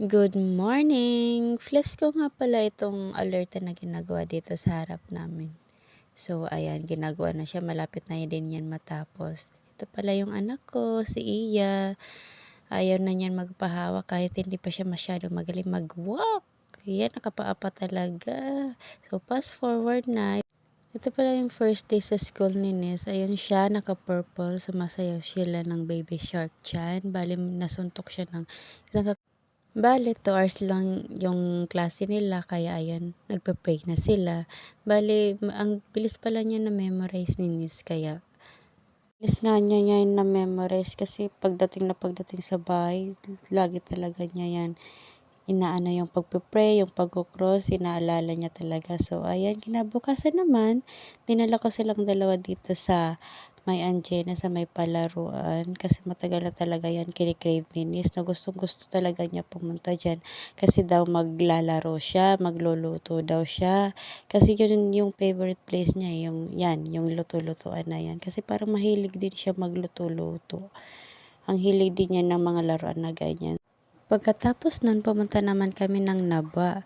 Good morning! Flex ko nga pala itong alerta na ginagawa dito sa harap namin. So, ayan, ginagawa na siya. Malapit na din yan matapos. Ito pala yung anak ko, si Iya. Ayaw na niyan magpahawak kahit hindi pa siya masyado magaling mag-walk. Yan, nakapaa pa talaga. So, fast forward na. Ito pala yung first day sa school ni Nes. Ayun siya, naka-purple. Sumasayaw sila ng baby shark chan. Bali, nasuntok siya ng isang. Bale 2 hours lang yung klase nila kaya ayan, nagpe-pray na sila. Bale ang bilis pala niya na-memorize ni Miss kaya bilis nga niya yan na-memorize kasi pagdating sa bahay lagi talaga niya yan inaano yung pagpe-pray, yung pagko-cross, inaalala niya talaga. So ayan, kinabukasan naman, dinala ko silang dalawa dito sa may Anjena sa may palaruan kasi matagal na talaga yan kini-crave ni Nis na gustong-gusto talaga niya pumunta diyan kasi daw maglalaro siya, magluluto daw siya. Kasi yun yung favorite place niya, yung luto-lutuan na yan. Kasi parang mahilig din siya magluto-luto. Ang hilig din niya ng mga laruan na ganyan. Pagkatapos nun, pumunta naman kami ng Naba.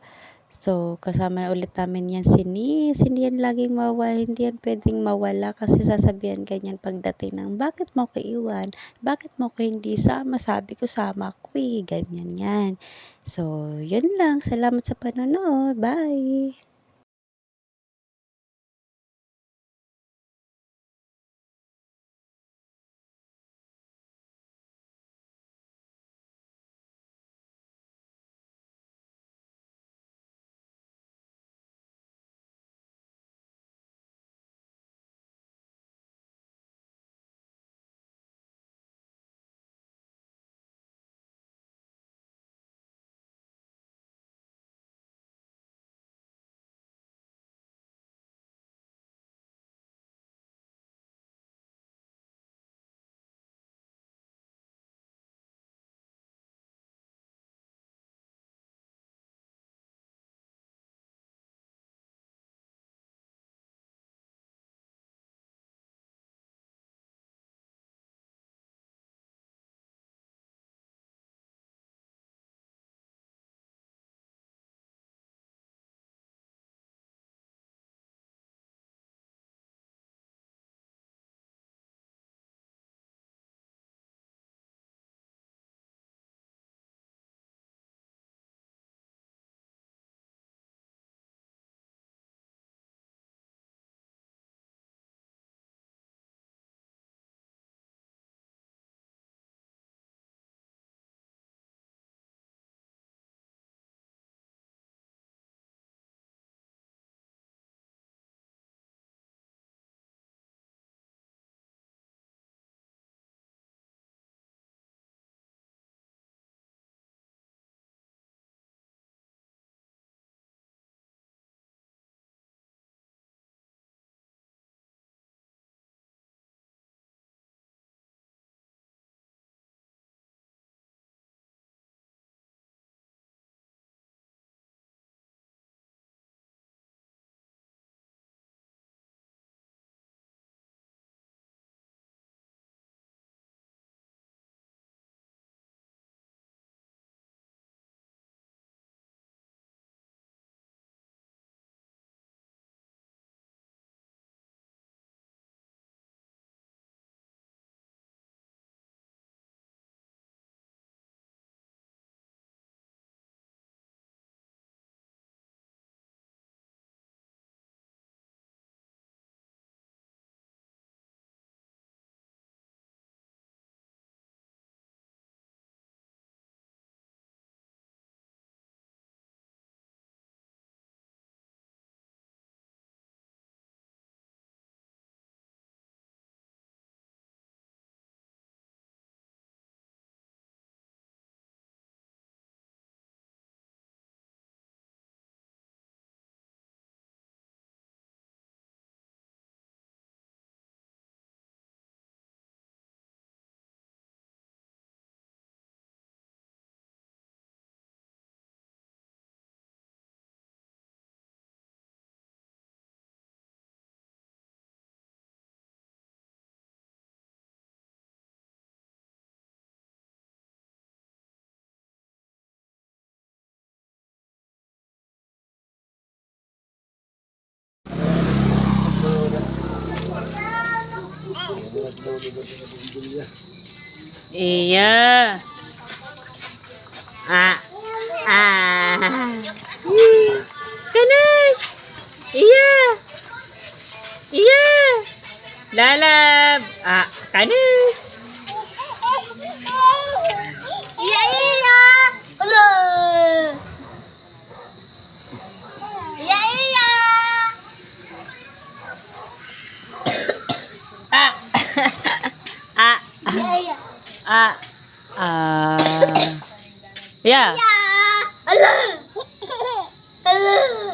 So, kasama ulit namin yan si Nis. Hindi yan laging mawala, hindi yan pwedeng mawala kasi sasabihan ganyan pagdating ng, bakit mo ko iwan? Bakit mo ko hindi sama? Sabi ko sama ko eh. Ganyan yan. So, yun lang. Salamat sa panonood. Bye! Iya. Ah. Ah. Kanas. Iya. Iya. Lalab. Ah, kanas. Iya, iya. Halo. Iya, iya. Ah. Ah. Iya, iya. Ah. Ah. Ya. Iya. Halo. Halo.